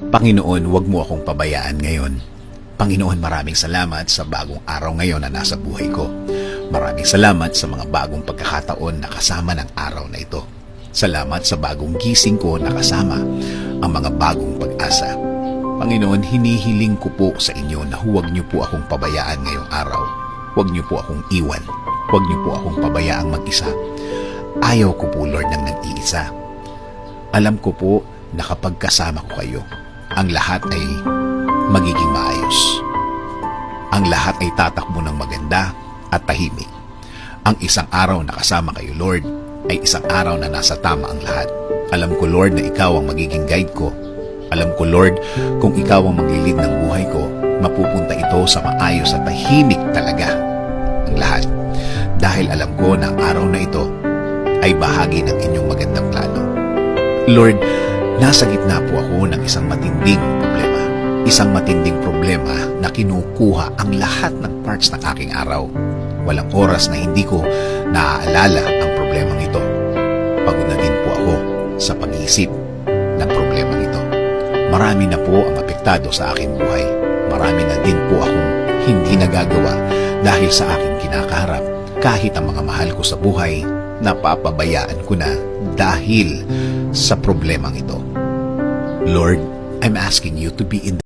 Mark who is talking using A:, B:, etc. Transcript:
A: Panginoon, huwag mo akong pabayaan ngayon. Panginoon, maraming salamat sa bagong araw ngayon na nasa buhay ko. Maraming salamat sa mga bagong pagkakataon na kasama ng araw na ito. Salamat sa bagong gising ko na kasama ang mga bagong pag-asa. Panginoon, hinihiling ko po sa inyo na huwag niyo po akong pabayaan ngayong araw. Huwag niyo po akong iwan. Huwag niyo po akong pabayaang mag-isa. Ayaw ko po, Lord, ng nag-iisa. Alam ko po na kapag kasama ko kayo, ang lahat ay magiging maayos. Ang lahat ay tatakbo ng maganda at tahimik. Ang isang araw na kasama kayo, Lord, ay isang araw na nasa tama ang lahat. Alam ko, Lord, na ikaw ang magiging guide ko. Alam ko, Lord, kung ikaw ang maglilid ng buhay ko, mapupunta ito sa maayos at tahimik talaga ang lahat. Dahil alam ko na ang araw na ito ay bahagi ng inyong magandang plano. Lord, nasa gitna po ako ng isang matinding problema. Isang matinding problema na kinukuha ang lahat ng parts ng aking araw. Walang oras na hindi ko naaalala ang problemang ito. Pagod na din po ako sa pag-iisip ng problemang ito. Marami na po ang apektado sa aking buhay. Marami na din po akong hindi nagagawa dahil sa aking kinakaharap. Kahit ang mga mahal ko sa buhay, napapabayaan ko na dahil sa problemang ito. Lord, I'm asking you to be in